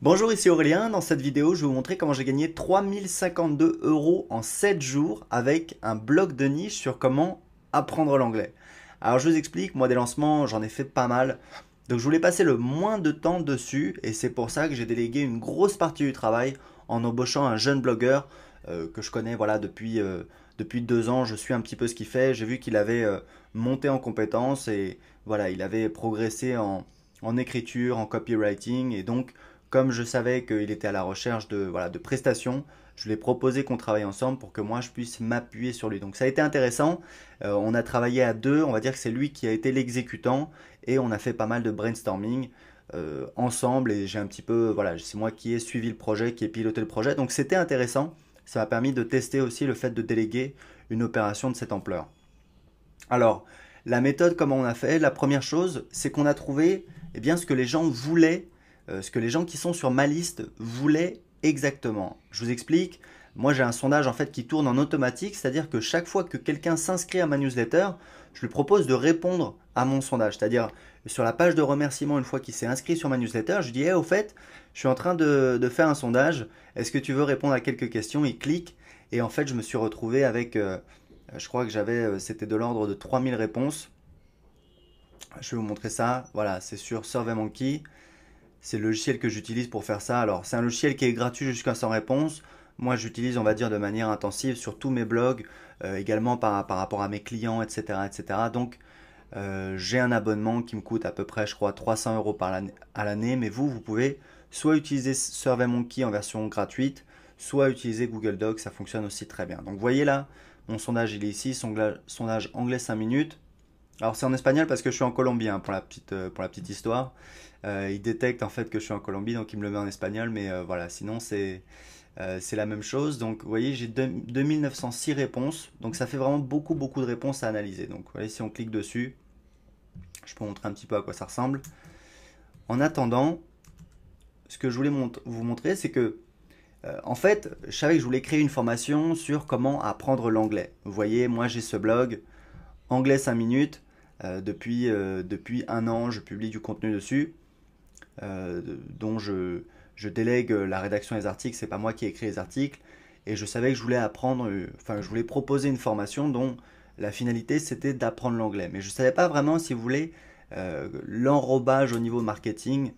Bonjour, ici Aurélien. Dans cette vidéo, je vais vous montrer comment j'ai gagné 3052 euros en 7 jours avec un blog de niche sur comment apprendre l'anglais. Alors je vous explique, moi des lancements, j'en ai fait pas mal. Donc je voulais passer le moins de temps dessus et c'est pour ça que j'ai délégué une grosse partie du travail en embauchant un jeune blogueur que je connais voilà, depuis 2 ans. Je suis un petit peu ce qu'il fait. J'ai vu qu'il avait monté en compétences et voilà, il avait progressé en écriture, en copywriting et donc comme je savais qu'il était à la recherche voilà, de prestations, je lui ai proposé qu'on travaille ensemble pour que moi je puisse m'appuyer sur lui. Donc ça a été intéressant. On a travaillé à deux, on va dire que c'est lui qui a été l'exécutant et on a fait pas mal de brainstorming ensemble et j'ai un petit peu, voilà, c'est moi qui ai suivi le projet, qui ai piloté le projet. Donc c'était intéressant. Ça m'a permis de tester aussi le fait de déléguer une opération de cette ampleur. Alors, la méthode, comment on a fait? La première chose, c'est qu'on a trouvé eh bien, ce que les gens voulaient, ce que les gens qui sont sur ma liste voulaient exactement. Je vous explique. Moi, j'ai un sondage en fait qui tourne en automatique, c'est-à-dire que chaque fois que quelqu'un s'inscrit à ma newsletter, je lui propose de répondre à mon sondage. C'est-à-dire sur la page de remerciement, une fois qu'il s'est inscrit sur ma newsletter, je dis au fait, je suis en train de faire un sondage. Est-ce que tu veux répondre à quelques questions? Il clique et en fait, je me suis retrouvé avec je crois que c'était de l'ordre de 3000 réponses. Je vais vous montrer ça. Voilà, c'est sur SurveyMonkey. C'est le logiciel que j'utilise pour faire ça. Alors, c'est un logiciel qui est gratuit jusqu'à 100 réponses. Moi, j'utilise, on va dire, de manière intensive sur tous mes blogs, également par rapport à mes clients, etc. etc. Donc, j'ai un abonnement qui me coûte à peu près, je crois, 300 euros à l'année. Mais vous pouvez soit utiliser SurveyMonkey en version gratuite, soit utiliser Google Docs. Ça fonctionne aussi très bien. Donc, vous voyez là, mon sondage, il est ici. Sondage anglais 5 minutes. Alors, c'est en espagnol parce que je suis en Colombie, hein, pour la petite histoire. Il détecte en fait que je suis en Colombie, donc il me le met en espagnol. Mais voilà, sinon, c'est la même chose. Donc, vous voyez, j'ai 2906 réponses. Donc, ça fait vraiment beaucoup, beaucoup de réponses à analyser. Donc, vous voyez, si on clique dessus, je peux montrer un petit peu à quoi ça ressemble. En attendant, ce que je voulais vous montrer, c'est que, en fait, je savais que je voulais créer une formation sur comment apprendre l'anglais. Vous voyez, moi, j'ai ce blog, Anglais 5 minutes. Depuis un an, je publie du contenu dessus, dont je délègue la rédaction des articles. C'est pas moi qui écris les articles. Et je savais que je voulais apprendre, enfin, je voulais proposer une formation dont la finalité c'était d'apprendre l'anglais. Mais je ne savais pas vraiment, si vous voulez, l'enrobage au niveau marketing,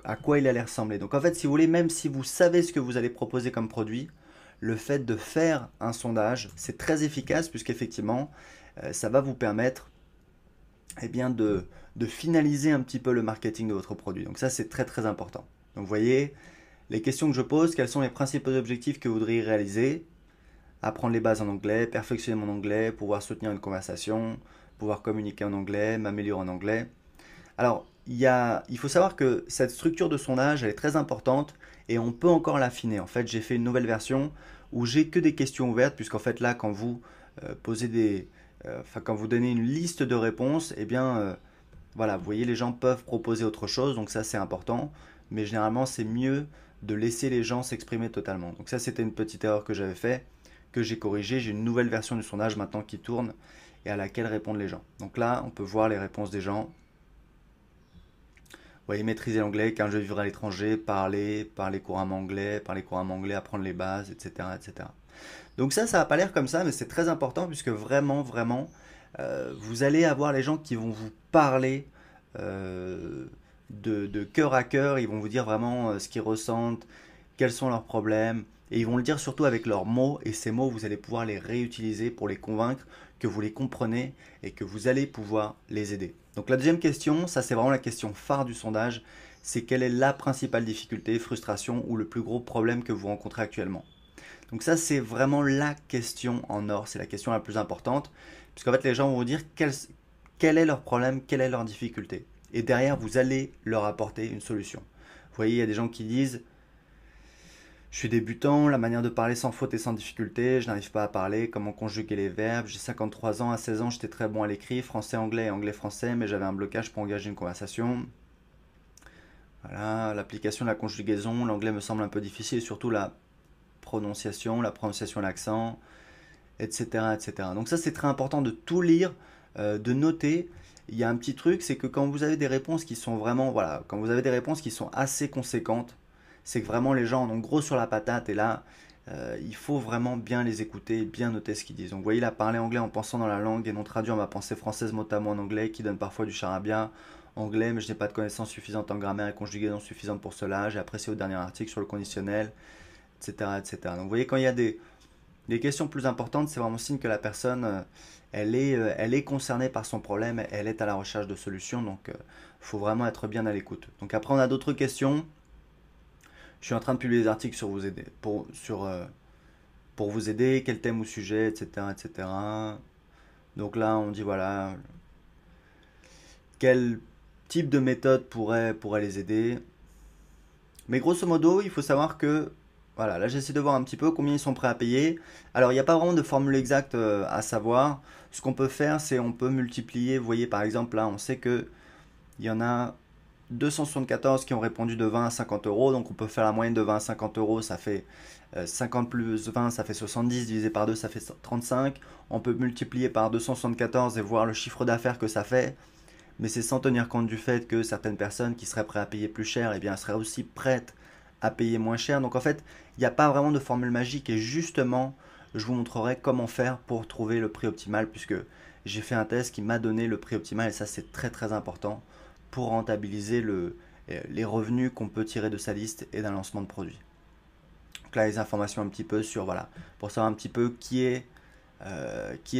à quoi il allait ressembler. Donc en fait, si vous voulez, même si vous savez ce que vous allez proposer comme produit, le fait de faire un sondage, c'est très efficace puisqu'effectivement, ça va vous permettre eh bien, de finaliser un petit peu le marketing de votre produit. Donc ça, c'est très très important. Donc vous voyez, les questions que je pose, quels sont les principaux objectifs que vous voudriez réaliser? Apprendre les bases en anglais, perfectionner mon anglais, pouvoir soutenir une conversation, pouvoir communiquer en anglais, m'améliorer en anglais. Alors, il faut savoir que cette structure de sondage, elle est très importante et on peut encore l'affiner. En fait, j'ai fait une nouvelle version où j'ai que des questions ouvertes, puisqu'en fait là, quand vous posez quand vous donnez une liste de réponses, eh bien, voilà, vous voyez, les gens peuvent proposer autre chose, donc ça c'est important. Mais généralement, c'est mieux de laisser les gens s'exprimer totalement. Donc ça, c'était une petite erreur que j'avais fait, que j'ai corrigée. J'ai une nouvelle version du sondage maintenant qui tourne et à laquelle répondent les gens. Donc là, on peut voir les réponses des gens. Vous voyez, maîtriser l'anglais, quand je vais vivre à l'étranger, parler couramment anglais, apprendre les bases, etc., etc. Donc ça n'a pas l'air comme ça, mais c'est très important puisque vraiment, vraiment, vous allez avoir les gens qui vont vous parler euh, de cœur à cœur, ils vont vous dire vraiment ce qu'ils ressentent, quels sont leurs problèmes, et ils vont le dire surtout avec leurs mots, et ces mots, vous allez pouvoir les réutiliser pour les convaincre que vous les comprenez et que vous allez pouvoir les aider. Donc la deuxième question, ça c'est vraiment la question phare du sondage, c'est quelle est la principale difficulté, frustration ou le plus gros problème que vous rencontrez actuellement. Donc ça c'est vraiment la question en or, c'est la question la plus importante, puisqu'en fait les gens vont vous dire quel est leur problème, quelle est leur difficulté. Et derrière, vous allez leur apporter une solution. Vous voyez, il y a des gens qui disent je suis débutant, la manière de parler sans faute et sans difficulté, je n'arrive pas à parler, comment conjuguer les verbes, j'ai 53 ans, à 16 ans j'étais très bon à l'écrit, français-anglais et anglais-français, mais j'avais un blocage pour engager une conversation. Voilà, l'application de la conjugaison, l'anglais me semble un peu difficile, surtout la prononciation et l'accent, etc., etc. Donc ça c'est très important de tout lire, de noter. Il y a un petit truc, c'est que quand vous avez des réponses qui sont vraiment, voilà, quand vous avez des réponses qui sont assez conséquentes, c'est que vraiment les gens en ont gros sur la patate et là, il faut vraiment bien les écouter et bien noter ce qu'ils disent. Donc vous voyez là, parler anglais en pensant dans la langue et non traduire ma pensée française mot à mot en anglais qui donne parfois du charabia anglais, mais je n'ai pas de connaissances suffisantes en grammaire et conjugaison suffisante pour cela. J'ai apprécié au dernier article sur le conditionnel, etc. etc. Donc vous voyez, quand il y a des questions plus importantes, c'est vraiment signe que la personne, elle est concernée par son problème, elle est à la recherche de solutions, donc il faut vraiment être bien à l'écoute. Donc après, on a d'autres questions. Je suis en train de publier des articles sur vous aider, pour vous aider, quel thème ou sujet, etc., etc. Donc là, on dit voilà, quel type de méthode pourrait les aider. Mais grosso modo, il faut savoir que, voilà, là j'essaie de voir un petit peu combien ils sont prêts à payer. Alors, il n'y a pas vraiment de formule exacte à savoir. Ce qu'on peut faire, c'est on peut multiplier. Vous voyez, par exemple, là, on sait que il y en a 274 qui ont répondu de 20 à 50 euros. Donc, on peut faire la moyenne de 20 à 50 euros. Ça fait 50 plus 20, ça fait 70. Divisé par 2, ça fait 35. On peut multiplier par 274 et voir le chiffre d'affaires que ça fait. Mais c'est sans tenir compte du fait que certaines personnes qui seraient prêtes à payer plus cher, eh bien, seraient aussi prêtes à payer moins cher. Donc en fait, il n'y a pas vraiment de formule magique et justement, je vous montrerai comment faire pour trouver le prix optimal puisque j'ai fait un test qui m'a donné le prix optimal et ça c'est très très important pour rentabiliser les revenus qu'on peut tirer de sa liste et d'un lancement de produit. Donc là, les informations un petit peu sur, voilà, pour savoir un petit peu qui est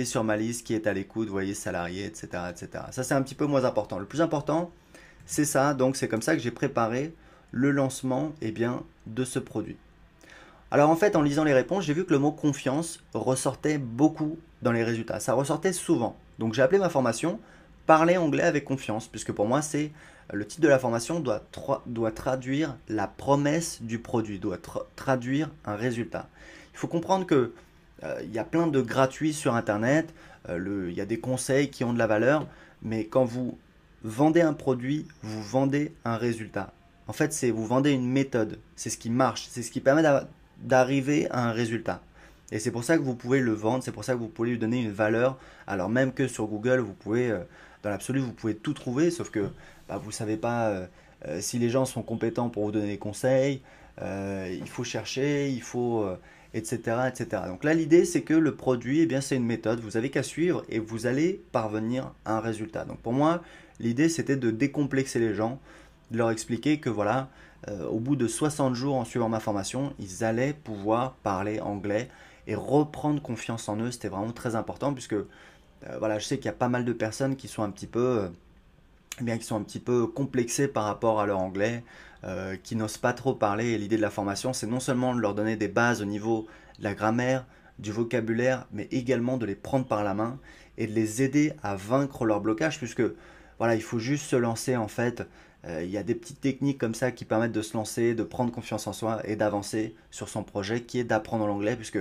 sur ma liste, qui est à l'écoute, vous voyez, salarié, etc., etc. Ça, c'est un petit peu moins important. Le plus important, c'est ça. Donc, c'est comme ça que j'ai préparé le lancement bien, de ce produit. Alors, en fait, en lisant les réponses, j'ai vu que le mot confiance ressortait beaucoup dans les résultats. Ça ressortait souvent. Donc, j'ai appelé ma formation Parler anglais avec confiance, puisque pour moi, c'est le titre de la formation doit traduire la promesse du produit, doit traduire un résultat. Il faut comprendre que il y a plein de gratuits sur Internet, il y a des conseils qui ont de la valeur, mais quand vous vendez un produit, vous vendez un résultat. En fait, vous vendez une méthode, c'est ce qui marche, c'est ce qui permet d'arriver à un résultat. Et c'est pour ça que vous pouvez le vendre, c'est pour ça que vous pouvez lui donner une valeur, alors même que sur Google, vous pouvez, dans l'absolu, vous pouvez tout trouver, sauf que vous ne savez pas si les gens sont compétents pour vous donner des conseils, il faut chercher, il faut etc., etc. Donc là, l'idée, c'est que le produit, c'est une méthode, vous avez qu'à suivre et vous allez parvenir à un résultat. Donc pour moi, l'idée, c'était de décomplexer les gens, de leur expliquer que voilà, au bout de 60 jours en suivant ma formation, ils allaient pouvoir parler anglais et reprendre confiance en eux. C'était vraiment très important puisque voilà, je sais qu'il y a pas mal de personnes qui sont un petit peu qui sont un petit peu complexés par rapport à leur anglais, qui n'osent pas trop parler. Et l'idée de la formation, c'est non seulement de leur donner des bases au niveau de la grammaire, du vocabulaire, mais également de les prendre par la main et de les aider à vaincre leur blocage, puisque voilà, il faut juste se lancer en fait. Il y a des petites techniques comme ça qui permettent de se lancer, de prendre confiance en soi et d'avancer sur son projet qui est d'apprendre l'anglais, puisque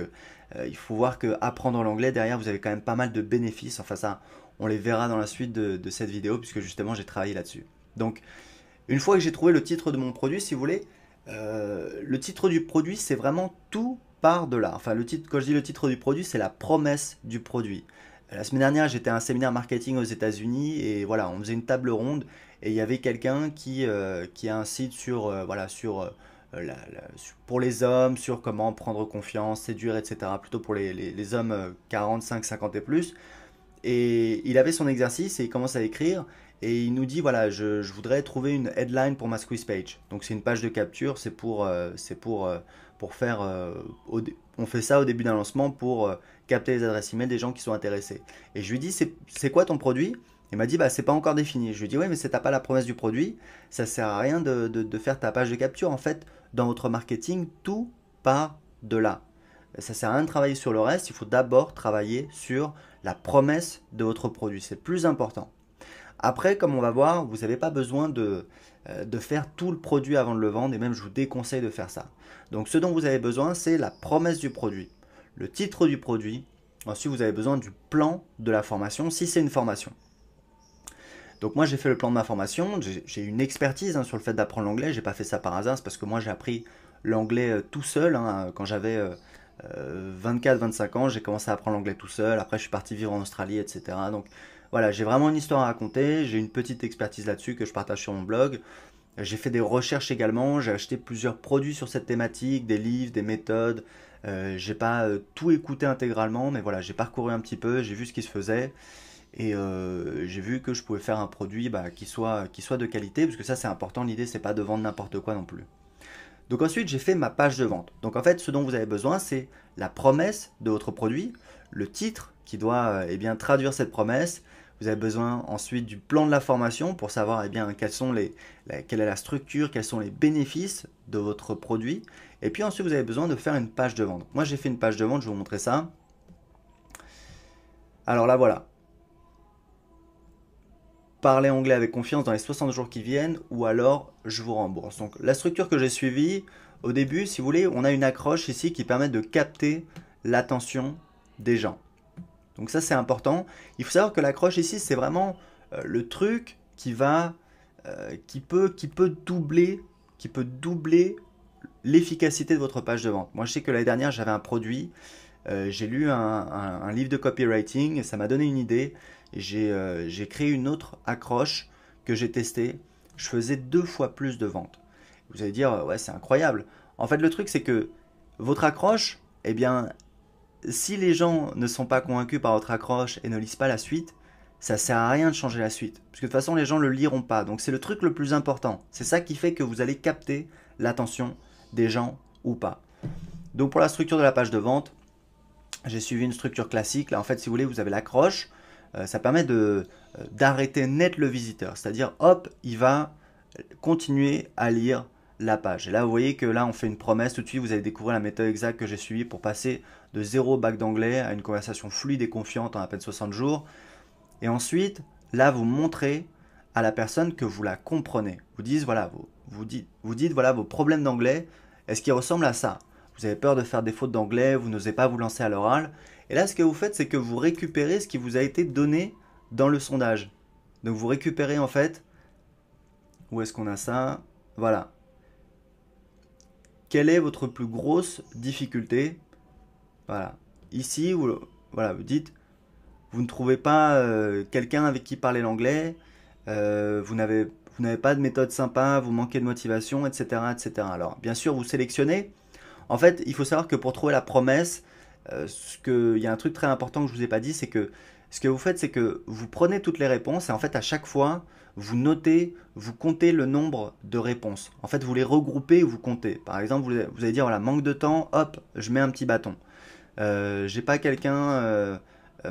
il faut voir que apprendre l'anglais, derrière, vous avez quand même pas mal de bénéfices. Enfin ça, on les verra dans la suite de cette vidéo, puisque justement j'ai travaillé là-dessus. Donc, une fois que j'ai trouvé le titre de mon produit, si vous voulez, le titre du produit, c'est vraiment tout part de là. Enfin, quand je dis le titre du produit, c'est la promesse du produit. La semaine dernière, j'étais à un séminaire marketing aux États-Unis et voilà, on faisait une table ronde et il y avait quelqu'un qui a un site pour les hommes, sur comment prendre confiance, séduire, etc. Plutôt pour les hommes 45, 50 et plus. Et il avait son exercice et il commence à écrire et il nous dit voilà, je voudrais trouver une headline pour ma squeeze page. Donc c'est une page de capture, pour faire. On fait ça au début d'un lancement pour capter les adresses email des gens qui sont intéressés. Et je lui dis c'est quoi ton produit? Il m'a dit bah c'est pas encore défini. Je lui dis ouais mais c'est t'as pas la promesse du produit, ça sert à rien de faire ta page de capture. En fait, dans votre marketing, tout part de là. Ça sert à rien de travailler sur le reste, il faut d'abord travailler sur la promesse de votre produit. C'est plus important. Après, comme on va voir, vous n'avez pas besoin de faire tout le produit avant de le vendre et même je vous déconseille de faire ça. Donc ce dont vous avez besoin, c'est la promesse du produit, le titre du produit. Ensuite, vous avez besoin du plan de la formation si c'est une formation. Donc moi j'ai fait le plan de ma formation, j'ai une expertise sur le fait d'apprendre l'anglais, j'ai pas fait ça par hasard, c'est parce que moi j'ai appris l'anglais tout seul quand j'avais 24-25 ans, j'ai commencé à apprendre l'anglais tout seul, après je suis parti vivre en Australie, etc. Donc voilà, j'ai vraiment une histoire à raconter, j'ai une petite expertise là-dessus que je partage sur mon blog. J'ai fait des recherches également, j'ai acheté plusieurs produits sur cette thématique, des livres, des méthodes. J'ai pas tout écouté intégralement, mais voilà, j'ai parcouru un petit peu, j'ai vu ce qui se faisait et j'ai vu que je pouvais faire un produit bah, qui soit de qualité, parce que ça c'est important, l'idée c'est pas de vendre n'importe quoi non plus. Donc ensuite j'ai fait ma page de vente. Donc en fait ce dont vous avez besoin c'est la promesse de votre produit, le titre qui doit eh bien, traduire cette promesse. Vous avez besoin ensuite du plan de la formation pour savoir eh bien, quelle est la structure, quels sont les bénéfices de votre produit. Et puis ensuite vous avez besoin de faire une page de vente. Moi j'ai fait une page de vente, je vais vous montrer ça. Alors là voilà, parler anglais avec confiance dans les 60 jours qui viennent ou alors je vous rembourse. Donc la structure que j'ai suivie, au début, si vous voulez, on a une accroche ici qui permet de capter l'attention des gens. Donc ça c'est important. Il faut savoir que l'accroche ici c'est vraiment le truc qui peut doubler l'efficacité de votre page de vente. Moi je sais que l'année dernière j'avais un produit, j'ai lu un livre de copywriting et ça m'a donné une idée. J'ai créé une autre accroche que j'ai testée. Je faisais 2 fois plus de ventes. Vous allez dire, ouais, c'est incroyable. En fait, le truc, c'est que votre accroche, eh bien, si les gens ne sont pas convaincus par votre accroche et ne lisent pas la suite, ça sert à rien de changer la suite. Parce que de toute façon, les gens ne le liront pas. Donc, c'est le truc le plus important. C'est ça qui fait que vous allez capter l'attention des gens ou pas. Donc, pour la structure de la page de vente, j'ai suivi une structure classique. Là, en fait, si vous voulez, vous avez l'accroche. Ça permet d'arrêter net le visiteur. C'est-à-dire, hop, il va continuer à lire la page. Et là, vous voyez que là, on fait une promesse. Tout de suite, vous allez découvrir la méthode exacte que j'ai suivie pour passer de 0 bac d'anglais à une conversation fluide et confiante en à peine 60 jours. Et ensuite, là, vous montrez à la personne que vous la comprenez. Vous dites, voilà, vous dites, voilà, vos problèmes d'anglais, est-ce qu'ils ressemblent à ça? Vous avez peur de faire des fautes d'anglais, vous n'osez pas vous lancer à l'oral. Et là, ce que vous faites, c'est que vous récupérez ce qui vous a été donné dans le sondage. Donc, vous récupérez en fait, où est-ce qu'on a ça? Voilà. Quelle est votre plus grosse difficulté? Voilà. Ici, voilà, vous dites, vous ne trouvez pas quelqu'un avec qui parler l'anglais, vous n'avez pas de méthode sympa, vous manquez de motivation, etc., etc. Alors, bien sûr, vous sélectionnez. En fait, il faut savoir que pour trouver la promesse, il y a un truc très important que je vous ai pas dit, c'est que ce que vous faites, c'est que vous prenez toutes les réponses et en fait, à chaque fois, vous notez, vous comptez le nombre de réponses. En fait, vous les regroupez et vous comptez. Par exemple, vous allez dire, voilà, manque de temps, hop, je mets un petit bâton. J'ai pas quelqu'un,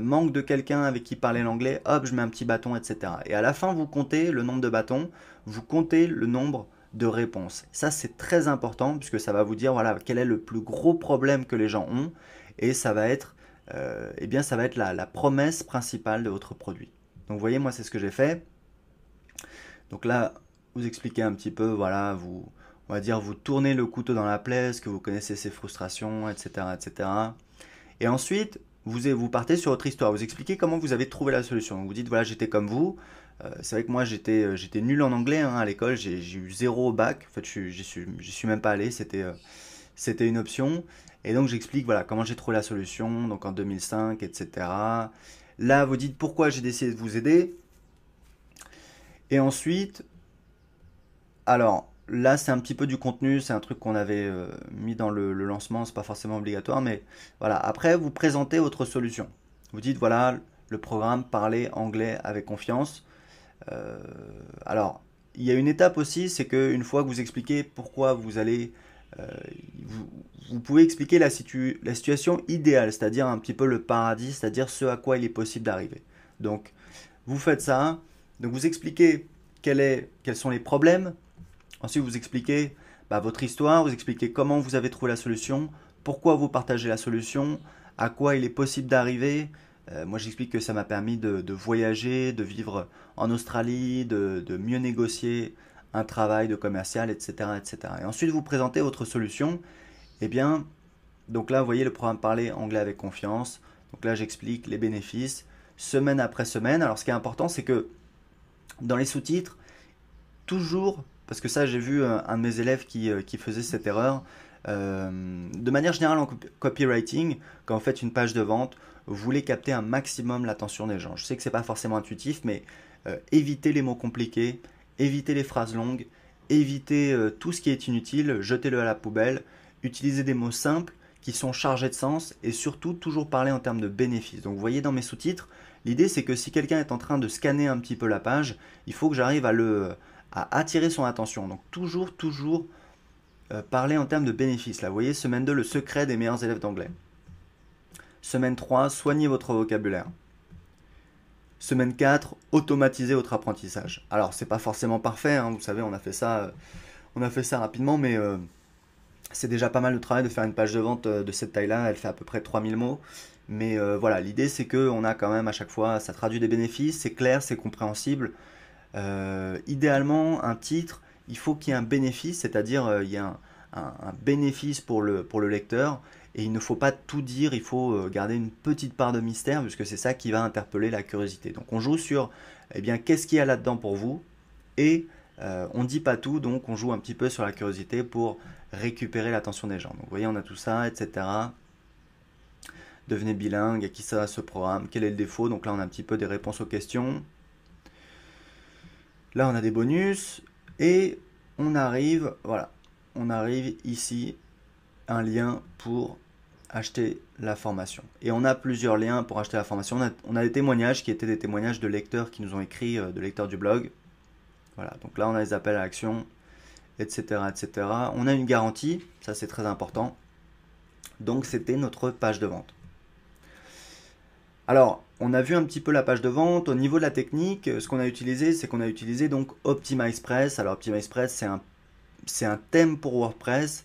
manque de quelqu'un avec qui parler l'anglais, hop, je mets un petit bâton, etc. Et à la fin, vous comptez le nombre de bâtons, vous comptez le nombre de réponses. Ça, c'est très important puisque ça va vous dire, voilà, quel est le plus gros problème que les gens ont et ça va être, eh bien, ça va être la promesse principale de votre produit. Donc, vous voyez, moi, c'est ce que j'ai fait. Donc là, vous expliquez un petit peu, voilà, on va dire, vous tournez le couteau dans la plaie, est-ce que vous connaissez ces frustrations, etc., etc. Et ensuite, vous partez sur votre histoire. Vous expliquez comment vous avez trouvé la solution. Donc vous dites, voilà, j'étais comme vous. C'est vrai que moi, j'étais nul en anglais hein, à l'école. J'ai eu 0 au bac. En fait, j'y suis même pas allé. C'était une option. Et donc, j'explique voilà, comment j'ai trouvé la solution, donc en 2005, etc. Là, vous dites pourquoi j'ai décidé de vous aider. Et ensuite, alors là, c'est un petit peu du contenu, c'est un truc qu'on avait mis dans le lancement, c'est pas forcément obligatoire, mais voilà. Après, vous présentez votre solution. Vous dites voilà, le programme Parler anglais avec confiance. Euh, alors, il y a une étape aussi, c'est qu'une fois que vous expliquez pourquoi vous allez, euh, vous, vous pouvez expliquer la situation idéale, c'est-à-dire un petit peu le paradis, c'est-à-dire ce à quoi il est possible d'arriver. Donc, vous faites ça, donc vous expliquez quels sont les problèmes. Ensuite, vous expliquez bah, votre histoire, vous expliquez comment vous avez trouvé la solution, pourquoi vous partagez la solution, à quoi il est possible d'arriver. Moi, j'explique que ça m'a permis de voyager, de vivre en Australie, de mieux négocier un travail de commercial, etc., etc. Et ensuite, vous présentez votre solution. Eh bien, donc là, vous voyez le programme Parler anglais avec confiance. Donc là, j'explique les bénéfices semaine après semaine. Alors, ce qui est important, c'est que dans les sous-titres, toujours, parce que ça j'ai vu un de mes élèves qui faisait cette erreur, de manière générale en copywriting, quand vous faites une page de vente, vous voulez capter un maximum l'attention des gens. Je sais que c'est pas forcément intuitif, mais évitez les mots compliqués, évitez les phrases longues, évitez tout ce qui est inutile, jetez-le à la poubelle, utilisez des mots simples qui sont chargés de sens et surtout toujours parler en termes de bénéfices. Donc vous voyez dans mes sous-titres, l'idée c'est que si quelqu'un est en train de scanner un petit peu la page, il faut que j'arrive à attirer son attention. Donc toujours parler en termes de bénéfices. Là, vous voyez, semaine 2, le secret des meilleurs élèves d'anglais. Semaine 3, soignez votre vocabulaire. Semaine 4, automatisez votre apprentissage. Alors, c'est pas forcément parfait, hein, vous savez, on a fait ça rapidement, mais c'est déjà pas mal de travail de faire une page de vente de cette taille-là. Elle fait à peu près 3000 mots. Mais voilà, l'idée c'est qu'on a quand même à chaque fois, ça traduit des bénéfices, c'est clair, c'est compréhensible. Idéalement, un titre, il faut qu'il y ait un bénéfice, c'est-à-dire il y a un bénéfice pour le lecteur. Et il ne faut pas tout dire, il faut garder une petite part de mystère, puisque c'est ça qui va interpeller la curiosité. Donc on joue sur, eh bien, qu'est-ce qu'il y a là-dedans pour vous, et on ne dit pas tout, donc on joue un petit peu sur la curiosité pour récupérer l'attention des gens. Donc vous voyez, on a tout ça, etc. Devenez bilingue, à qui ça va ce programme, quel est le défaut. Donc là on a un petit peu des réponses aux questions. Là on a des bonus, et on arrive, voilà, on arrive ici, un lien pour acheter la formation. Et on a plusieurs liens pour acheter la formation. On a des témoignages qui étaient des témoignages de lecteurs qui nous ont écrit, de lecteurs du blog. Voilà, donc là on a les appels à l'action, etc., etc. On a une garantie, ça c'est très important. Donc c'était notre page de vente. Alors, on a vu un petit peu la page de vente. Au niveau de la technique, ce qu'on a utilisé, c'est qu'on a utilisé donc OptimizePress. Alors OptimizePress, c'est un thème pour WordPress.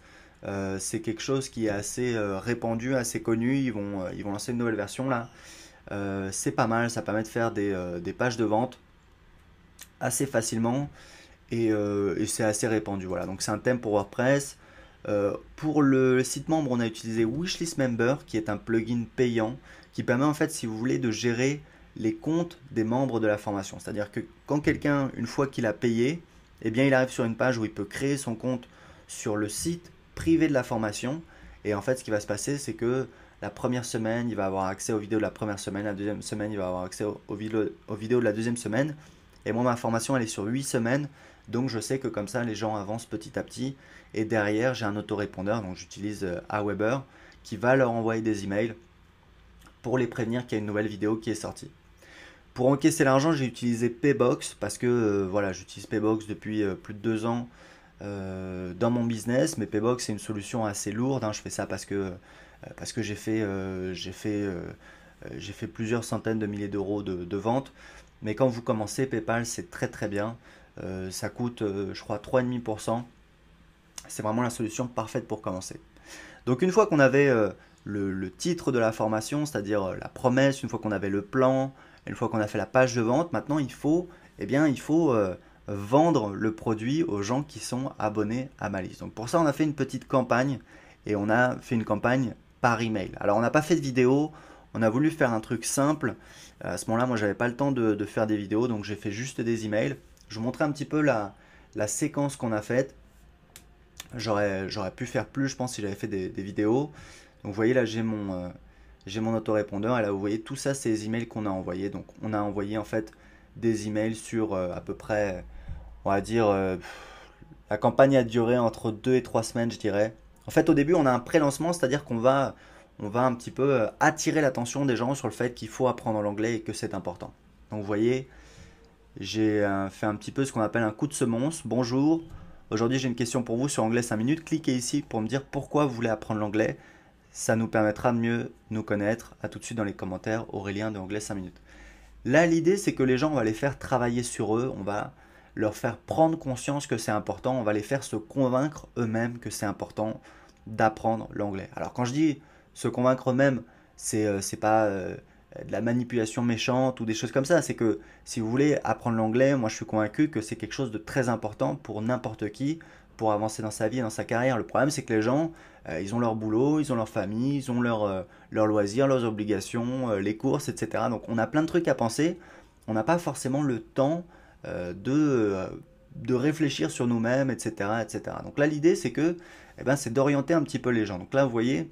C'est quelque chose qui est assez répandu, assez connu. Ils vont lancer une nouvelle version là. C'est pas mal, ça permet de faire des pages de vente assez facilement et c'est assez répandu. Voilà, donc c'est un thème pour WordPress. Pour le site membre, on a utilisé Wishlist Member, qui est un plugin payant qui permet en fait, si vous voulez, de gérer les comptes des membres de la formation. C'est-à-dire que quand quelqu'un, une fois qu'il a payé, eh bien, il arrive sur une page où il peut créer son compte sur le site privé de la formation. Et en fait, ce qui va se passer, c'est que la première semaine, il va avoir accès aux vidéos de la première semaine. La deuxième semaine, il va avoir accès aux vidéos de la deuxième semaine. Et moi, ma formation, elle est sur 8 semaines. Donc, je sais que comme ça, les gens avancent petit à petit. Et derrière, j'ai un autorépondeur. Donc, j'utilise Aweber qui va leur envoyer des emails pour les prévenir qu'il y a une nouvelle vidéo qui est sortie. Pour encaisser l'argent, j'ai utilisé Paybox parce que voilà, j'utilise Paybox depuis plus de 2 ans dans mon business. Mais Paybox, c'est une solution assez lourde, hein. Je fais ça parce que j'ai fait plusieurs centaines de milliers d'euros de ventes. Mais quand vous commencez, PayPal, c'est très très bien. Ça coûte, je crois, 3,5%. C'est vraiment la solution parfaite pour commencer. Donc une fois qu'on avait le titre de la formation, c'est-à-dire la promesse, une fois qu'on avait le plan, une fois qu'on a fait la page de vente, maintenant il faut vendre le produit aux gens qui sont abonnés à ma liste. Donc pour ça, on a fait une petite campagne et on a fait une campagne par email. Alors on n'a pas fait de vidéo, on a voulu faire un truc simple. À ce moment-là, moi, j'avais pas le temps de faire des vidéos, donc j'ai fait juste des emails. Je vous montrais un petit peu la séquence qu'on a faite. J'aurais pu faire plus, je pense, si j'avais fait des vidéos. Donc vous voyez là, j'ai mon autorépondeur et là vous voyez tout ça, c'est les emails qu'on a envoyés. Donc on a envoyé en fait des emails sur à peu près, on va dire, la campagne a duré entre 2 et 3 semaines, je dirais. En fait, au début, on a un pré-lancement, c'est-à-dire on va un petit peu attirer l'attention des gens sur le fait qu'il faut apprendre l'anglais et que c'est important. Donc vous voyez, j'ai fait un petit peu ce qu'on appelle un coup de semonce. Bonjour, aujourd'hui j'ai une question pour vous sur Anglais 5 minutes. Cliquez ici pour me dire pourquoi vous voulez apprendre l'anglais. Ça nous permettra de mieux nous connaître. À tout de suite dans les commentaires, Aurélien de Anglais 5 minutes. Là, l'idée, c'est que les gens, on va les faire travailler sur eux. On va leur faire prendre conscience que c'est important. On va les faire se convaincre eux-mêmes que c'est important d'apprendre l'anglais. Alors quand je dis se convaincre eux-mêmes, c'est pas de la manipulation méchante ou des choses comme ça. C'est que si vous voulez apprendre l'anglais, moi je suis convaincu que c'est quelque chose de très important pour n'importe qui, pour avancer dans sa vie et dans sa carrière. Le problème, c'est que les gens, ils ont leur boulot, ils ont leur famille, ils ont leurs loisirs, leurs obligations, les courses, etc. Donc on a plein de trucs à penser. On n'a pas forcément le temps de réfléchir sur nous-mêmes, etc., etc. Donc là, l'idée, c'est que, c'est d'orienter un petit peu les gens. Donc là, vous voyez,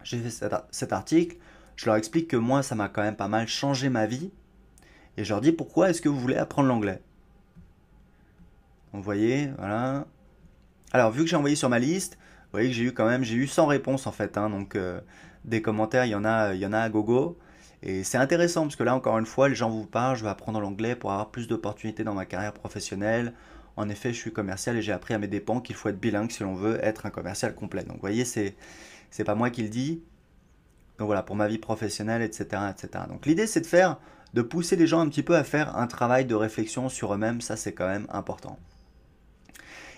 j'ai fait cet article. Je leur explique que moi, ça m'a quand même pas mal changé ma vie. Et je leur dis, pourquoi est-ce que vous voulez apprendre l'anglais? Donc, vous voyez, voilà. Alors, vu que j'ai envoyé sur ma liste, vous voyez que j'ai eu 100 réponses en fait, hein, donc des commentaires, il y en a à gogo. Et c'est intéressant parce que là, encore une fois, les gens vous parlent, je vais apprendre l'anglais pour avoir plus d'opportunités dans ma carrière professionnelle. En effet, je suis commercial et j'ai appris à mes dépens qu'il faut être bilingue si l'on veut être un commercial complet. Donc, vous voyez, c'est pas moi qui le dis. Donc voilà, pour ma vie professionnelle, etc., etc. Donc l'idée, c'est de pousser les gens un petit peu à faire un travail de réflexion sur eux-mêmes. Ça, c'est quand même important.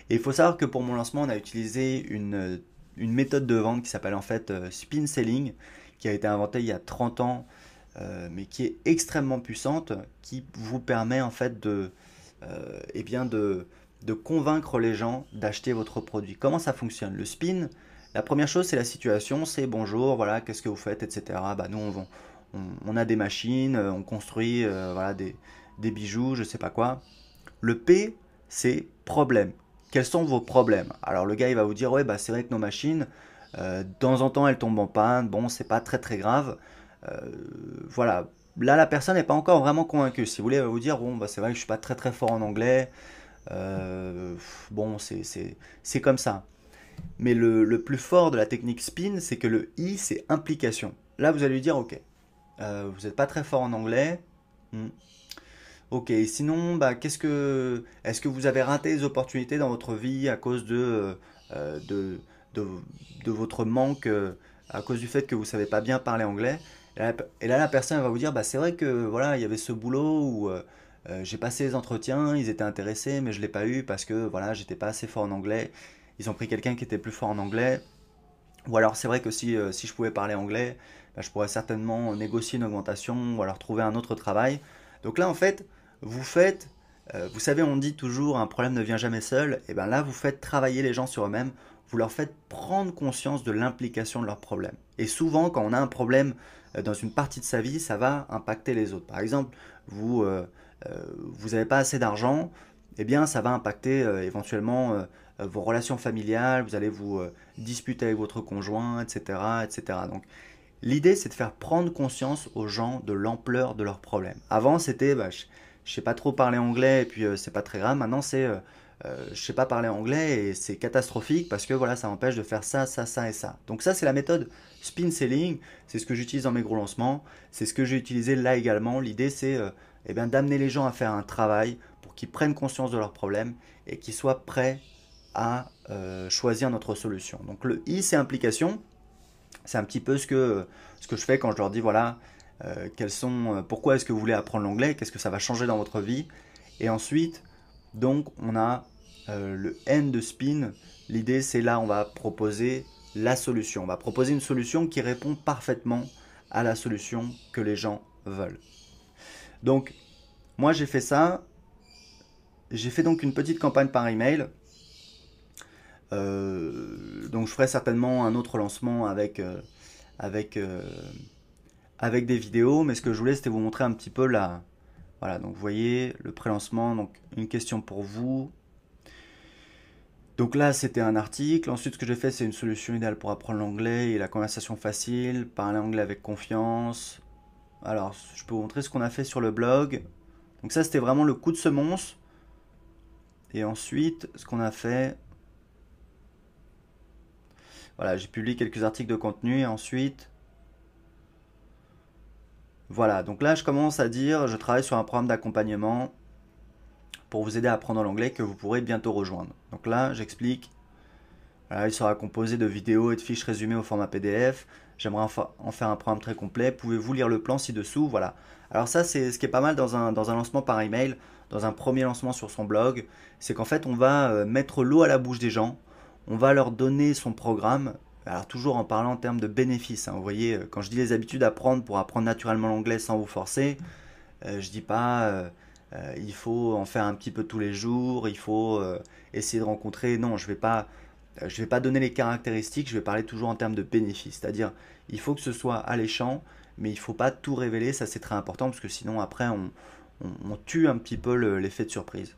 Et il faut savoir que pour mon lancement, on a utilisé une méthode de vente qui s'appelle en fait spin selling, qui a été inventée il y a 30 ans, mais qui est extrêmement puissante, qui vous permet en fait eh bien de convaincre les gens d'acheter votre produit. Comment ça fonctionne? Le spin, la première chose, c'est la situation, c'est bonjour, voilà, qu'est-ce que vous faites, etc. Bah, nous, on a des machines, on construit voilà, des bijoux, je sais pas quoi. Le P, c'est problème. Quels sont vos problèmes? Alors le gars, il va vous dire, ouais, bah, c'est vrai que nos machines, de temps en temps, elles tombent en panne. Bon, c'est pas très très grave. Euh, voilà. Là, la personne n'est pas encore vraiment convaincue. Si vous voulez, elle va vous dire, bon, bah, c'est vrai que je suis pas très très fort en anglais. Euh, bon, c'est comme ça. Mais le plus fort de la technique spin, c'est que le I, c'est implication. Là, vous allez lui dire, ok, vous n'êtes pas très fort en anglais. Hmm. Ok, sinon, bah, est-ce que vous avez raté des opportunités dans votre vie à cause euh, de, de, de votre manque, à cause du fait que vous savez pas bien parler anglais? Et là, la personne va vous dire, bah, c'est vrai que voilà, il y avait ce boulot où j'ai passé les entretiens, ils étaient intéressés, mais je l'ai pas eu parce que voilà, j'étais pas assez fort en anglais. Ils ont pris quelqu'un qui était plus fort en anglais. Ou alors, c'est vrai que si je pouvais parler anglais, bah, je pourrais certainement négocier une augmentation ou alors trouver un autre travail. Donc là, en fait, vous faites, vous savez, on dit toujours un problème ne vient jamais seul. Et bien là, vous faites travailler les gens sur eux-mêmes. Vous leur faites prendre conscience de l'implication de leur problème. Et souvent, quand on a un problème dans une partie de sa vie, ça va impacter les autres. Par exemple, vous n'avez pas assez d'argent, eh bien, ça va impacter éventuellement vos relations familiales. Vous allez vous disputer avec votre conjoint, etc., etc. Donc, l'idée, c'est de faire prendre conscience aux gens de l'ampleur de leurs problèmes. Avant, c'était, bah, je sais pas trop parler anglais et puis c'est pas très grave. Maintenant, c'est, je sais pas parler anglais et c'est catastrophique parce que voilà, ça m'empêche de faire ça, ça, ça et ça. Donc ça, c'est la méthode spin selling. C'est ce que j'utilise dans mes gros lancements. C'est ce que j'ai utilisé là également. L'idée, c'est eh bien, d'amener les gens à faire un travail pour qu'ils prennent conscience de leurs problèmes et qu'ils soient prêts à choisir notre solution. Donc le I, c'est implication. C'est un petit peu ce que je fais quand je leur dis voilà, pourquoi est-ce que vous voulez apprendre l'anglais, qu'est-ce que ça va changer dans votre vie. Et ensuite, donc, on a le N de spin. L'idée, c'est là, on va proposer la solution. On va proposer une solution qui répond parfaitement à la solution que les gens veulent. Donc, moi, j'ai fait ça. J'ai fait donc une petite campagne par email. Donc, je ferai certainement un autre lancement avec, euh, avec des vidéos, mais ce que je voulais, c'était vous montrer un petit peu la. Voilà, donc vous voyez le pré-lancement, donc une question pour vous. Donc là, c'était un article. Ensuite, ce que j'ai fait, c'est une solution idéale pour apprendre l'anglais et la conversation facile, parler anglais avec confiance. Alors, je peux vous montrer ce qu'on a fait sur le blog. Donc ça, c'était vraiment le coup de semonce. Et ensuite, ce qu'on a fait, voilà, j'ai publié quelques articles de contenu et ensuite, voilà. Donc là, je commence à dire, je travaille sur un programme d'accompagnement pour vous aider à apprendre l'anglais que vous pourrez bientôt rejoindre. Donc là, j'explique. Voilà, il sera composé de vidéos et de fiches résumées au format PDF. J'aimerais en faire un programme très complet. Pouvez-vous lire le plan ci-dessous? Voilà. Alors ça, c'est ce qui est pas mal dans un lancement par email, dans un premier lancement sur son blog. C'est qu'en fait, on va mettre l'eau à la bouche des gens. On va leur donner son programme. Alors toujours en parlant en termes de bénéfices, hein. Vous voyez, quand je dis les habitudes à prendre pour apprendre naturellement l'anglais sans vous forcer, je dis pas il faut en faire un petit peu tous les jours, il faut essayer de rencontrer. Non, je vais pas donner les caractéristiques, je vais parler toujours en termes de bénéfices. C'est-à-dire, il faut que ce soit alléchant, mais il ne faut pas tout révéler, ça c'est très important, parce que sinon après on tue un petit peu l'effet de surprise.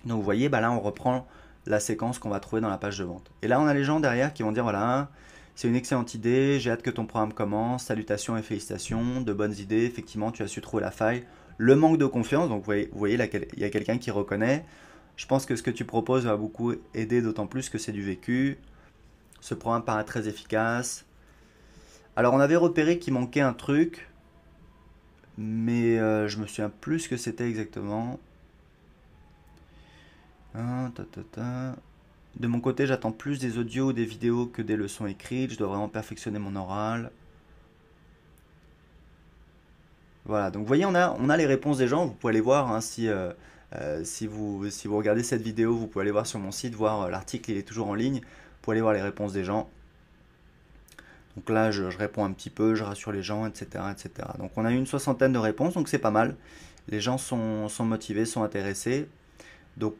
Donc vous voyez, bah là on reprend la séquence qu'on va trouver dans la page de vente. Et là on a les gens derrière qui vont dire voilà, c'est une excellente idée, j'ai hâte que ton programme commence, salutations et félicitations, de bonnes idées, effectivement tu as su trouver la faille. Le manque de confiance, donc vous voyez là, il y a quelqu'un qui reconnaît. Je pense que ce que tu proposes va beaucoup aider, d'autant plus que c'est du vécu. Ce programme paraît très efficace. Alors on avait repéré qu'il manquait un truc, mais je me souviens plus ce que c'était exactement. Ah, ta, ta, ta. De mon côté, j'attends plus des audios ou des vidéos que des leçons écrites. Je dois vraiment perfectionner mon oral. Voilà, donc vous voyez, on a les réponses des gens. Vous pouvez aller voir hein, si vous regardez cette vidéo, vous pouvez aller voir sur mon site, voir l'article, il est toujours en ligne. Vous pouvez aller voir les réponses des gens. Donc là, je réponds un petit peu, je rassure les gens, etc., etc. Donc on a eu une soixantaine de réponses, donc c'est pas mal. Les gens sont motivés, sont intéressés. Donc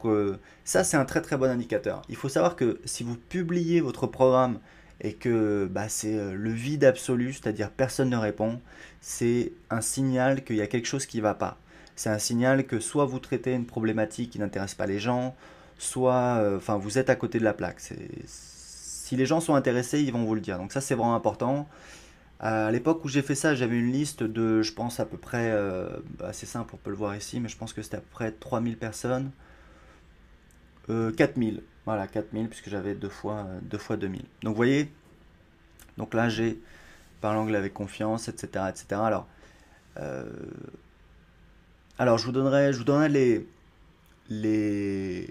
ça, c'est un très très bon indicateur. Il faut savoir que si vous publiez votre programme et que bah, c'est le vide absolu, c'est-à-dire personne ne répond, c'est un signal qu'il y a quelque chose qui ne va pas. C'est un signal que soit vous traitez une problématique qui n'intéresse pas les gens, soit enfin vous êtes à côté de la plaque. Si les gens sont intéressés, ils vont vous le dire. Donc ça, c'est vraiment important. À l'époque où j'ai fait ça, j'avais une liste de, je pense à peu près, bah, c'est simple, on peut le voir ici, mais je pense que c'était à peu près 3000 personnes. 4000, voilà 4000 puisque j'avais deux fois 2000. Donc vous voyez, donc là j'ai parle anglais avec confiance, etc. etc. Euh, alors je vous donnerai les...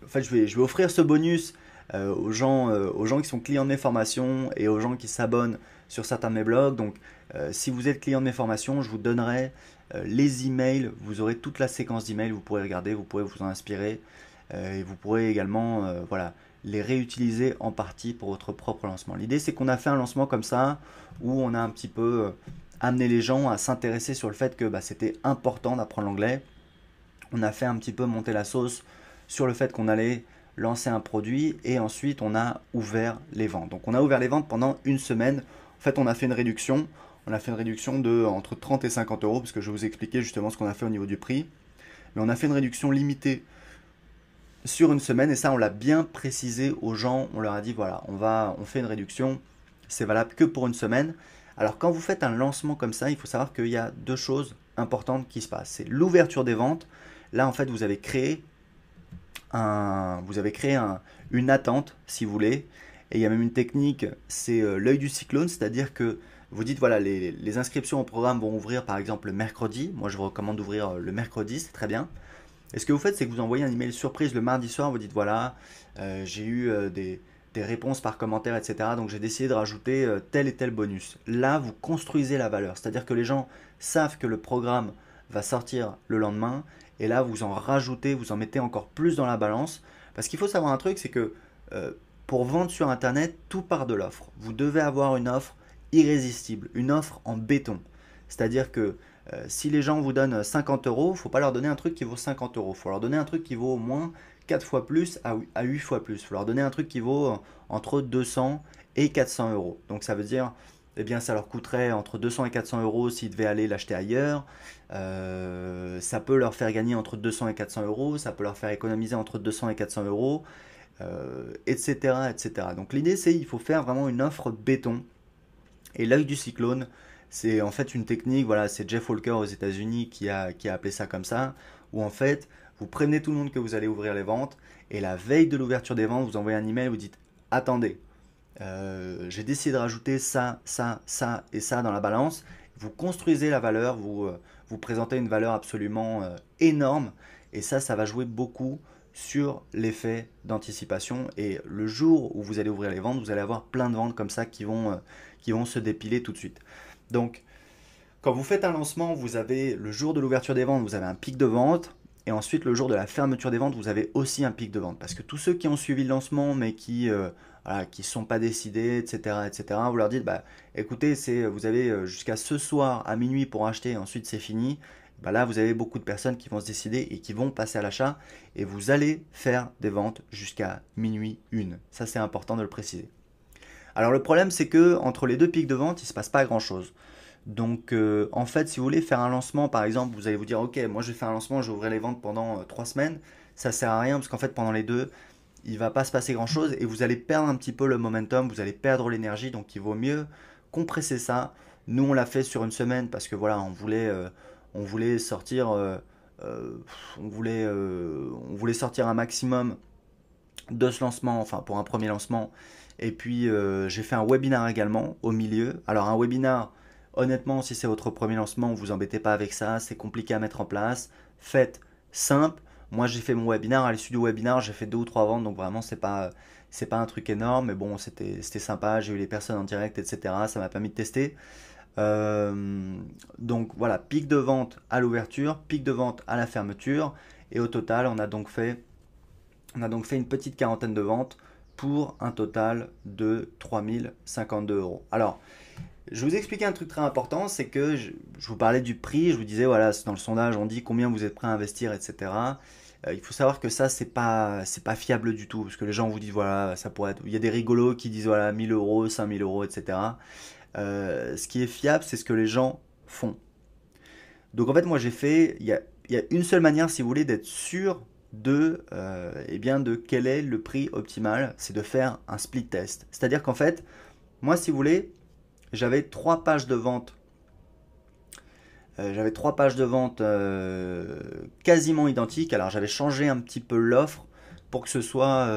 En fait je vais offrir ce bonus aux gens qui sont clients de mes formations et aux gens qui s'abonnent sur certains de mes blogs. Donc si vous êtes client de mes formations, je vous donnerai les emails, vous aurez toute la séquence d'emails, vous pourrez regarder, vous pourrez vous en inspirer. Et vous pourrez également voilà, les réutiliser en partie pour votre propre lancement. L'idée c'est qu'on a fait un lancement comme ça où on a un petit peu amené les gens à s'intéresser sur le fait que bah, c'était important d'apprendre l'anglais. On a fait un petit peu monter la sauce sur le fait qu'on allait lancer un produit et ensuite on a ouvert les ventes. Donc on a ouvert les ventes pendant une semaine. En fait on a fait une réduction. On a fait une réduction de entre 30 et 50 euros parce que je vais vous expliquer justement ce qu'on a fait au niveau du prix. Mais on a fait une réduction limitée sur une semaine et ça on l'a bien précisé aux gens, on leur a dit voilà, on fait une réduction, c'est valable que pour une semaine. Alors quand vous faites un lancement comme ça, il faut savoir qu'il y a deux choses importantes qui se passent. C'est l'ouverture des ventes. Là en fait une attente si vous voulez. Et il y a même une technique, c'est l'œil du cyclone, c'est-à-dire que vous dites voilà, les inscriptions au programme vont ouvrir par exemple le mercredi. Moi je vous recommande d'ouvrir le mercredi, c'est très bien. Et ce que vous faites, c'est que vous envoyez un email surprise le mardi soir, vous dites voilà, j'ai eu des réponses par commentaire, etc. Donc j'ai décidé de rajouter tel et tel bonus. Là, vous construisez la valeur, c'est-à-dire que les gens savent que le programme va sortir le lendemain, et là, vous en rajoutez, vous en mettez encore plus dans la balance. Parce qu'il faut savoir un truc, c'est que euh, pour vendre sur Internet, tout part de l'offre. Vous devez avoir une offre irrésistible, une offre en béton. C'est-à-dire que si les gens vous donnent 50 euros, il ne faut pas leur donner un truc qui vaut 50 euros. Il faut leur donner un truc qui vaut au moins 4 fois plus à 8 fois plus. Il faut leur donner un truc qui vaut entre 200 et 400 euros. Donc ça veut dire, eh bien, ça leur coûterait entre 200 et 400 euros s'ils devaient aller l'acheter ailleurs. Ça peut leur faire gagner entre 200 et 400 euros. Ça peut leur faire économiser entre 200 et 400 euros, etc., etc. Donc l'idée, c'est il faut faire vraiment une offre béton. Et l'œil du cyclone, c'est en fait une technique, voilà, c'est Jeff Walker aux États-Unis qui a appelé ça comme ça, où en fait, vous prévenez tout le monde que vous allez ouvrir les ventes, et la veille de l'ouverture des ventes, vous envoyez un email, vous dites attendez, j'ai décidé de rajouter ça, ça, ça et ça dans la balance. Vous construisez la valeur, vous présentez une valeur absolument énorme, et ça va jouer beaucoup sur l'effet d'anticipation. Et le jour où vous allez ouvrir les ventes, vous allez avoir plein de ventes comme ça qui vont se dépiler tout de suite. Donc, quand vous faites un lancement, vous avez le jour de l'ouverture des ventes, vous avez un pic de vente. Et ensuite, le jour de la fermeture des ventes, vous avez aussi un pic de vente. Parce que tous ceux qui ont suivi le lancement, mais qui voilà, qui ne sont pas décidés, etc., etc., vous leur dites, bah, écoutez, vous avez jusqu'à ce soir à minuit pour acheter, et ensuite c'est fini. Bah là, vous avez beaucoup de personnes qui vont se décider et qui vont passer à l'achat. Et vous allez faire des ventes jusqu'à minuit une. Ça, c'est important de le préciser. Alors le problème c'est que entre les deux pics de vente, il ne se passe pas grand-chose. Donc en fait, si vous voulez faire un lancement, par exemple, vous allez vous dire ok, moi je vais faire un lancement, je vais ouvrir les ventes pendant 3 semaines. Ça sert à rien parce qu'en fait pendant les deux, il va pas se passer grand-chose et vous allez perdre un petit peu le momentum, vous allez perdre l'énergie. Donc il vaut mieux compresser ça. Nous on l'a fait sur une semaine parce que voilà, on voulait sortir on voulait sortir un maximum de ce lancement, enfin pour un premier lancement. Et puis j'ai fait un webinar également au milieu. Alors un webinar, honnêtement, si c'est votre premier lancement, vous embêtez pas avec ça, c'est compliqué à mettre en place. Faites simple. Moi j'ai fait mon webinar, à l'issue du webinar, j'ai fait deux ou trois ventes, donc vraiment c'est pas un truc énorme, mais bon c'était sympa, j'ai eu les personnes en direct, etc. Ça m'a permis de tester. Euh, donc voilà, pic de vente à l'ouverture, pic de vente à la fermeture, et au total on a donc fait une petite quarantaine de ventes pour un total de 3052 euros. Alors, je vais vous expliquer un truc très important, c'est que je vous parlais du prix, je vous disais, voilà, dans le sondage, on dit combien vous êtes prêt à investir, etc. Il faut savoir que ça, c'est pas fiable du tout, parce que les gens vous disent, voilà, ça pourrait être, il y a des rigolos qui disent, voilà, 1000 euros, 5000 euros, etc. Ce qui est fiable, c'est ce que les gens font. Donc en fait, moi j'ai fait, il y a une seule manière, si vous voulez, d'être sûr eh bien, de quel est le prix optimal, c'est de faire un split test. C'est-à-dire qu'en fait, moi, si vous voulez, j'avais trois pages de vente. J'avais trois pages de vente quasiment identiques. Alors j'avais changé un petit peu l'offre pour que ce soit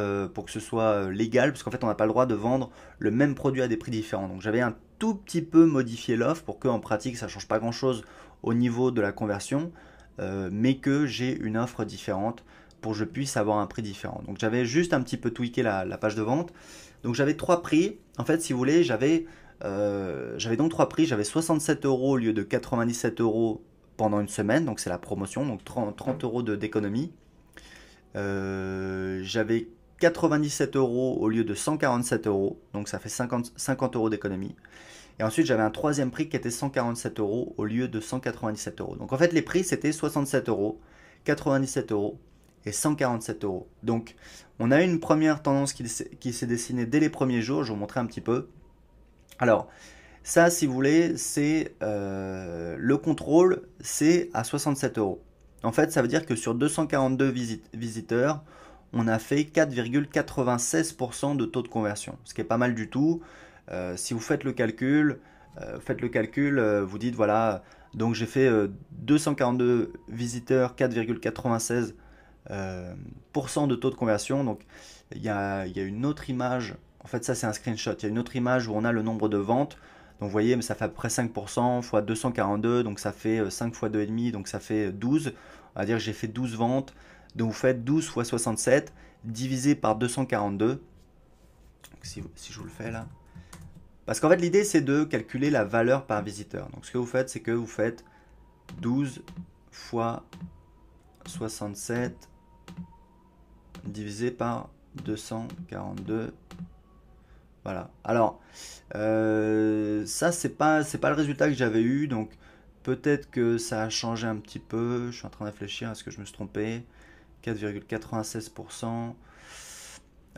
légal, parce qu'en fait on n'a pas le droit de vendre le même produit à des prix différents. Donc j'avais un tout petit peu modifié l'offre pour qu'en pratique ça ne change pas grand-chose au niveau de la conversion, mais que j'ai une offre différente pour que je puisse avoir un prix différent. Donc j'avais juste un petit peu tweaké la page de vente. Donc j'avais trois prix. En fait, si vous voulez, j'avais donc trois prix. J'avais 67 euros au lieu de 97 euros pendant une semaine. Donc c'est la promotion, donc 30 euros d'économie. J'avais 97 euros au lieu de 147 euros. Donc ça fait 50 euros d'économie. Et ensuite, j'avais un troisième prix qui était 147 euros au lieu de 197 euros. Donc en fait, les prix, c'était 67 euros, 97 euros et 147 euros. Donc on a eu une première tendance qui s'est dessinée dès les premiers jours. Je vais vous montrer un petit peu. Alors, ça, si vous voulez, c'est le contrôle, c'est à 67 euros. En fait, ça veut dire que sur 242 visiteurs, on a fait 4,96% de taux de conversion, ce qui est pas mal du tout. Si vous faites le calcul, vous dites voilà, donc j'ai fait 242 visiteurs, 4,96% de taux de conversion. Donc il y a une autre image, en fait ça c'est un screenshot, il y a une autre image où on a le nombre de ventes. Donc vous voyez, mais ça fait à peu près 5% fois 242, donc ça fait 5 fois 2,5, donc ça fait 12. On va dire que j'ai fait 12 ventes, donc vous faites 12 fois 67 divisé par 242. Donc si je vous le fais là. Parce qu'en fait l'idée c'est de calculer la valeur par visiteur. Donc ce que vous faites, c'est que vous faites 12 fois 67 divisé par 242. Voilà. Alors, ça, c'est pas le résultat que j'avais eu. Donc, peut-être que ça a changé un petit peu. Je suis en train de réfléchir. Est-ce que je me suis trompé? 4,96%.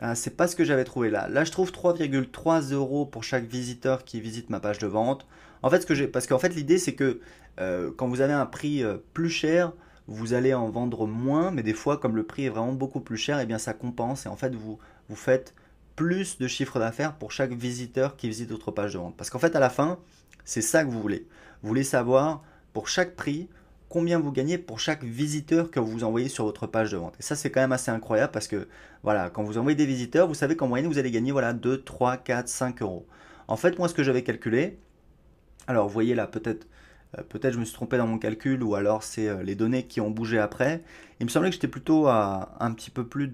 Ah, c'est pas ce que j'avais trouvé là. Là, je trouve 3,3 euros pour chaque visiteur qui visite ma page de vente. En fait, parce qu'en fait, l'idée, c'est que quand vous avez un prix plus cher, vous allez en vendre moins, mais des fois, comme le prix est vraiment beaucoup plus cher, et bien ça compense. Et en fait, vous faites plus de chiffre d'affaires pour chaque visiteur qui visite votre page de vente. Parce qu'en fait, à la fin, c'est ça que vous voulez. Vous voulez savoir pour chaque prix combien vous gagnez pour chaque visiteur que vous envoyez sur votre page de vente. Et ça, c'est quand même assez incroyable parce que voilà, quand vous envoyez des visiteurs, vous savez qu'en moyenne, vous allez gagner voilà, 2, 3, 4, 5 euros. En fait, moi, ce que j'avais calculé, alors vous voyez là, peut-être je me suis trompé dans mon calcul ou alors c'est les données qui ont bougé après. Il me semblait que j'étais plutôt à un petit peu plus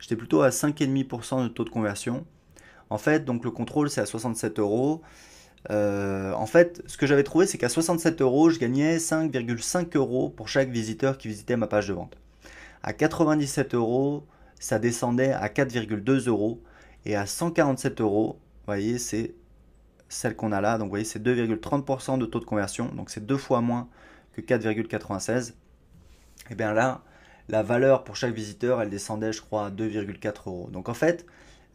j'étais plutôt à 5,5% de taux de conversion. En fait, donc le contrôle, c'est à 67 euros. En fait, ce que j'avais trouvé, c'est qu'à 67 euros, je gagnais 5,5 euros pour chaque visiteur qui visitait ma page de vente. À 97 euros, ça descendait à 4,2 euros. Et à 147 euros, vous voyez, c'est celle qu'on a là. Donc, vous voyez, c'est 2,30% de taux de conversion. Donc, c'est deux fois moins que 4,96. Et bien là, la valeur pour chaque visiteur, elle descendait, je crois, à 2,4 euros. Donc, en fait,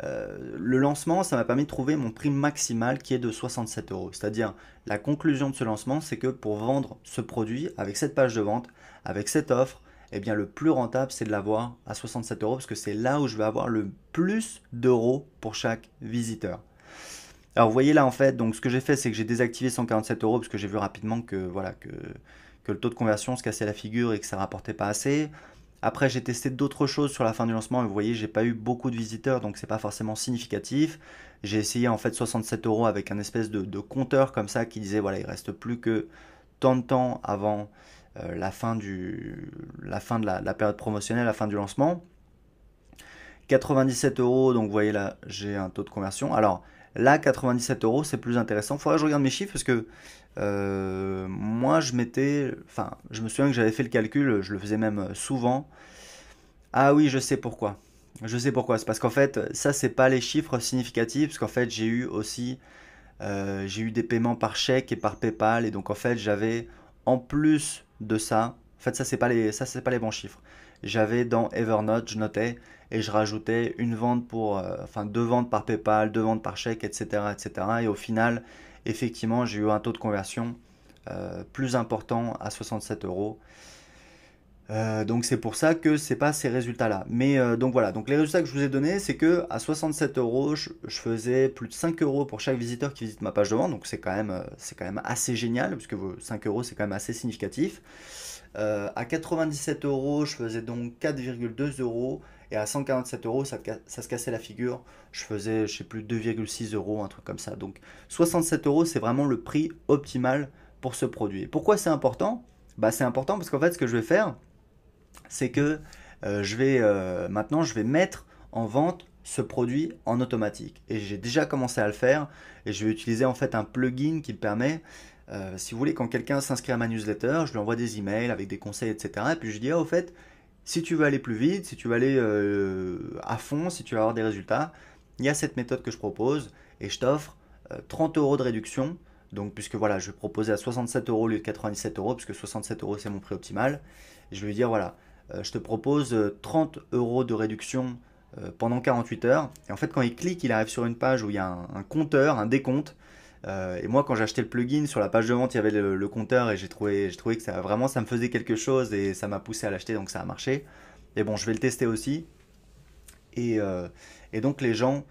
le lancement, ça m'a permis de trouver mon prix maximal qui est de 67 euros. C'est-à-dire, la conclusion de ce lancement, c'est que pour vendre ce produit avec cette page de vente, avec cette offre, eh bien, le plus rentable, c'est de l'avoir à 67 euros parce que c'est là où je vais avoir le plus d'euros pour chaque visiteur. Alors, vous voyez là, en fait, donc ce que j'ai fait, c'est que j'ai désactivé 147 euros parce que j'ai vu rapidement que, voilà, que le taux de conversion se cassait la figure et que ça rapportait pas assez. Après, j'ai testé d'autres choses sur la fin du lancement et vous voyez, j'ai pas eu beaucoup de visiteurs, donc c'est pas forcément significatif. J'ai essayé en fait 67 euros avec un espèce de compteur comme ça qui disait voilà, il reste plus que tant de temps avant la fin de la période promotionnelle, la fin du lancement. 97 euros, donc vous voyez là, j'ai un taux de conversion. Alors là, 97 euros, c'est plus intéressant. Il faudrait que je regarde mes chiffres parce que moi, je me souviens que j'avais fait le calcul, je le faisais même souvent. Ah oui, je sais pourquoi. Je sais pourquoi. C'est parce qu'en fait, ça, c'est pas les chiffres significatifs, parce qu'en fait, j'ai eu des paiements par chèque et par PayPal, et donc en fait, j'avais en plus de ça, en fait, ça, c'est pas les bons chiffres. J'avais dans Evernote, je notais et je rajoutais une vente enfin deux ventes par PayPal, deux ventes par chèque, etc., etc. Et cetera. Et au final, effectivement, j'ai eu un taux de conversion plus important à 67 euros. Donc c'est pour ça que c'est pas ces résultats-là. Mais donc voilà, donc les résultats que je vous ai donnés, c'est que à 67 euros, je faisais plus de 5 euros pour chaque visiteur qui visite ma page de vente. Donc c'est quand même assez génial, puisque 5 euros c'est quand même assez significatif. À 97 euros, je faisais donc 4,2 euros. Et à 147 euros, ça se cassait la figure. Je faisais, je sais plus, 2,6 euros, un truc comme ça. Donc 67 euros, c'est vraiment le prix optimal pour ce produit. Et pourquoi c'est important? Bah, c'est important parce qu'en fait, ce que je vais faire, c'est que maintenant je vais mettre en vente ce produit en automatique. Et j'ai déjà commencé à le faire et je vais utiliser en fait un plugin qui me permet, si vous voulez, quand quelqu'un s'inscrit à ma newsletter, je lui envoie des emails avec des conseils, etc. Et puis je lui dis, ah, au fait, si tu veux aller plus vite, si tu veux aller à fond, si tu veux avoir des résultats, il y a cette méthode que je propose et je t'offre 30 euros de réduction. Donc, puisque voilà, je vais proposer à 67 euros au lieu de 97 euros, puisque 67 euros c'est mon prix optimal. Et je vais lui dire, voilà, je te propose 30 euros de réduction pendant 48 heures. Et en fait, quand il clique, il arrive sur une page où il y a un compteur, un décompte. Et moi, quand j'ai acheté le plugin, sur la page de vente, il y avait le compteur et j'ai trouvé que ça me faisait quelque chose et ça m'a poussé à l'acheter, donc ça a marché. Et bon, je vais le tester aussi. Et, euh, et donc, les gens,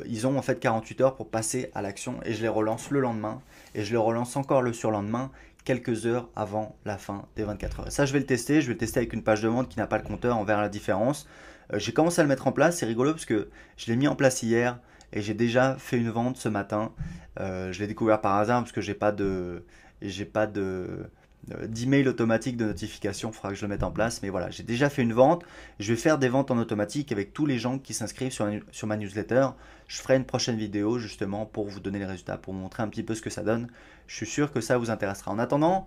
ils ont en fait 48 heures pour passer à l'action et je les relance le lendemain et je les relance encore le surlendemain quelques heures avant la fin des 24 heures. Ça, je vais le tester. Je vais le tester avec une page de vente qui n'a pas le compteur. On verra la différence. J'ai commencé à le mettre en place. C'est rigolo parce que je l'ai mis en place hier et j'ai déjà fait une vente ce matin. Je l'ai découvert par hasard parce que j'ai pas d'email automatique de notification. Il faudra que je le mette en place. Mais voilà, j'ai déjà fait une vente. Je vais faire des ventes en automatique avec tous les gens qui s'inscrivent sur ma newsletter. Je ferai une prochaine vidéo justement pour vous donner les résultats, pour vous montrer un petit peu ce que ça donne. Je suis sûr que ça vous intéressera. En attendant,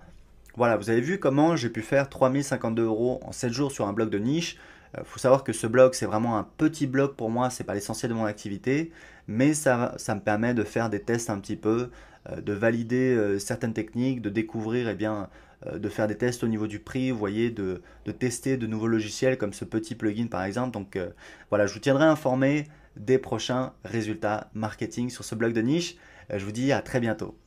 voilà, vous avez vu comment j'ai pu faire 3052 euros en 7 jours sur un blog de niche. Il faut savoir que ce blog, c'est vraiment un petit blog pour moi, c'est pas l'essentiel de mon activité, mais ça me permet de faire des tests un petit peu, de valider certaines techniques, de découvrir, de faire des tests au niveau du prix, vous voyez, de tester de nouveaux logiciels comme ce petit plugin par exemple. Donc voilà, je vous tiendrai informé des prochains résultats marketing sur ce blog de niche. Je vous dis à très bientôt.